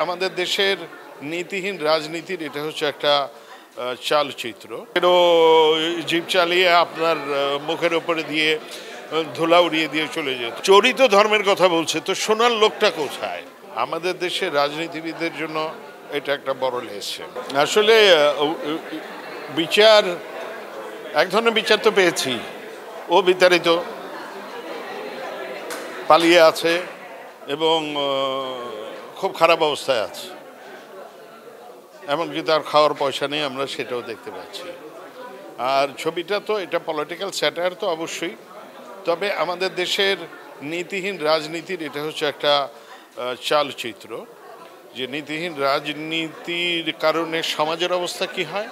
আমাদের দেশের নীতিহীন রাজনীতির এটা হচ্ছে একটা চালচিত্র। জিপ চালিয়ে আপনার মুখের উপরে দিয়ে ধুলা উড়িয়ে দিয়ে চলে যেত। চরিত ধর্মের কথা বলছে, তো শোনার লোকটা কোথায়? আমাদের দেশের রাজনীতিবিদদের জন্য এটা একটা বড় লেসন। আসলে বিচার, এক ধরনের বিচার তো পেয়েছি, ও বিতাড়িত, পালিয়ে আছে এবং খুব খারাপ অবস্থায় আছে, এমনকি তার খাওয়ার পয়সা নেই, আমরা সেটাও দেখতে পাচ্ছি। আর ছবিটা তো এটা পলিটিক্যাল স্যাটায়ার তো অবশ্যই, তবে আমাদের দেশের নীতিহীন রাজনীতির এটা হচ্ছে একটা চালচিত্র, যে নীতিহীন রাজনীতির কারণে সমাজের অবস্থা কি হয়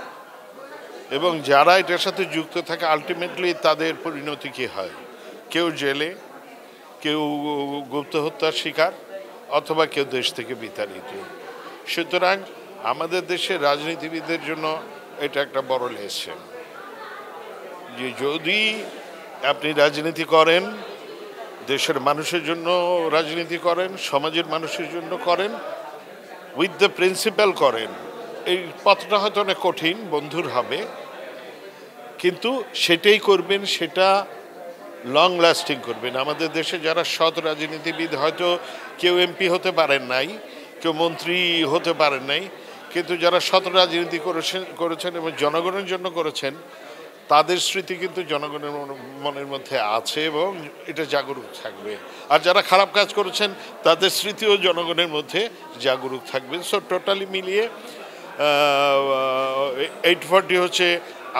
এবং যারা এটার সাথে যুক্ত থাকে আলটিমেটলি তাদের পরিণতি কী হয়। কেউ জেলে, কেউ গুপ্ত হত্যার শিকার, অথবা কেউ দেশ থেকে বিতাড়িত। সুতরাং আমাদের দেশের রাজনীতিবিদদের জন্য এটা একটা বড় লেসন, যে যদি আপনি রাজনীতি করেন, দেশের মানুষের জন্য রাজনীতি করেন, সমাজের মানুষের জন্য করেন, উইথ দ্য প্রিন্সিপাল করেন, এই পথটা হয়তো অনেক কঠিন, বন্ধুর হবে, কিন্তু সেটাই করবেন, সেটা লং লাস্টিং করবেন। আমাদের দেশে যারা সৎ রাজনীতিবিদ, হয়তো কেউ এমপি হতে পারেন নাই, কেউ মন্ত্রী হতে পারেন নাই, কিন্তু যারা সৎ রাজনীতি করেছেন এবং জনগণের জন্য করেছেন, তাদের স্মৃতি কিন্তু জনগণের মনের মধ্যে আছে এবং এটা জাগরুক থাকবে। আর যারা খারাপ কাজ করেছেন তাদের স্মৃতিও জনগণের মধ্যে জাগরুক থাকবে। সো টোটালি মিলিয়ে 840 হচ্ছে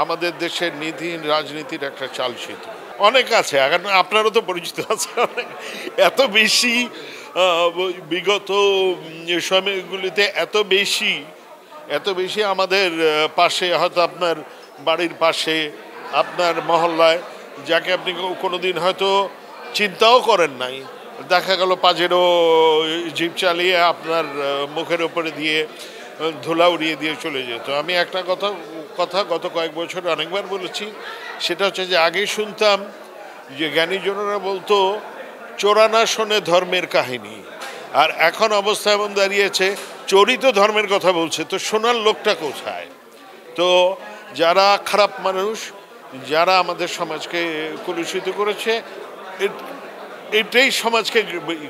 আমাদের দেশের নীতিহীন রাজনীতির একটা চালচিত্র। অনেক আছে, আপনারও তো পরিচিত আছে অনেক, এত বেশি বিগত সময়গুলিতে এত বেশি আমাদের পাশে, হয়তো আপনার বাড়ির পাশে, আপনার মহল্লায়, যাকে আপনি কোনোদিন হয়তো চিন্তাও করেন নাই, দেখা গেল পাজেরো জিপ চালিয়ে আপনার মুখের উপরে দিয়ে ধুলা উড়িয়ে দিয়ে চলে যেত। আমি একটা কথা গত কয়েক বছর অনেকবার বলেছি, সেটা হচ্ছে যে আগে শুনতাম যে জ্ঞানীজনেরা বলতো চোরানা শোনে ধর্মের কাহিনী, আর এখন অবস্থা এমন দাঁড়িয়েছে চরিত ধর্মের কথা বলছে, তো শোনার লোকটা কোথায়? তো যারা খারাপ মানুষ, যারা আমাদের সমাজকে কলুষিত করেছে, এটাই সমাজকে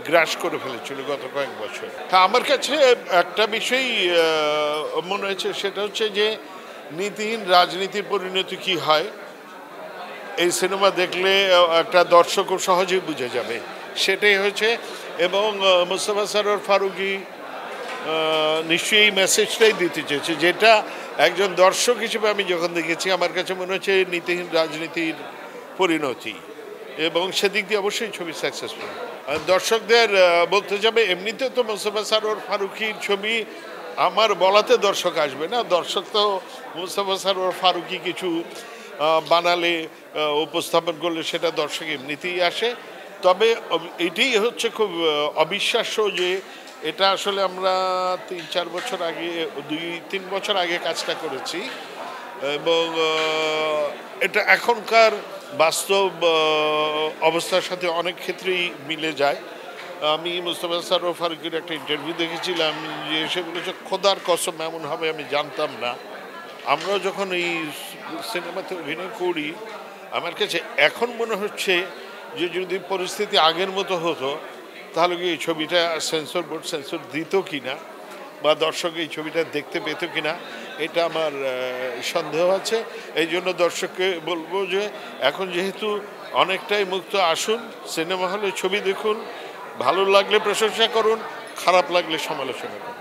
গ্রাস করে ফেলেছিল গত কয়েক বছর। আমার কাছে একটা বিষয় মনে হয়েছে, সেটা হচ্ছে যে নীতিহীন রাজনীতির পরিণতি কি হয়, এই সিনেমা দেখলে একটা দর্শক খুব সহজেই বুঝে যাবে, সেটাই হয়েছে। এবং মোস্তফা সরোয়ার ফারুকী নিশ্চয়ই এই মেসেজটাই দিতে চেয়েছে, যেটা একজন দর্শক হিসেবে আমি যখন দেখেছি আমার কাছে মনে হচ্ছে নীতিহীন রাজনীতির পরিণতি, এবং সেদিক দিয়ে অবশ্যই ছবি সাকসেসফুল। দর্শকদের বলতে যাবে, এমনিতে তো মোস্তফা সরোয়ার ফারুকীর ছবি আমার বলাতে দর্শক আসবে না, দর্শক তো মোস্তফা সরোয়ার ফারুকী কিছু বানালে, উপস্থাপন করলে সেটা দর্শক এমনিতেই আসে। তবে এটাই হচ্ছে খুব অবিশ্বাস্য যে এটা আসলে আমরা 3-4 বছর আগে, 2-3 বছর আগে কাজটা করেছি, এবং এটা এখনকার বাস্তব অবস্থার সাথে অনেক ক্ষেত্রেই মিলে যায়। আমি মোস্তফা সরোয়ার ফারুকীর একটা ইন্টারভিউ দেখেছিলাম, যে সে বলেছে খোদার কসম এমন হবে আমি জানতাম না। আমরাও যখন এই সিনেমাতে অভিনয় করি, আমার কাছে এখন মনে হচ্ছে যে যদি পরিস্থিতি আগের মতো হতো, তাহলে কি এই ছবিটা সেন্সর বোর্ড সেন্সর দিত কিনা, বা দর্শক এই ছবিটা দেখতে পেত কিনা, এটা আমার সন্দেহ আছে। এই জন্য দর্শককে বলবো যে এখন যেহেতু অনেকটাই মুক্ত, আসুন সিনেমা হলে ছবি দেখুন, ভালো লাগলে প্রশংসা করুন, খারাপ লাগলে সমালোচনা করুন।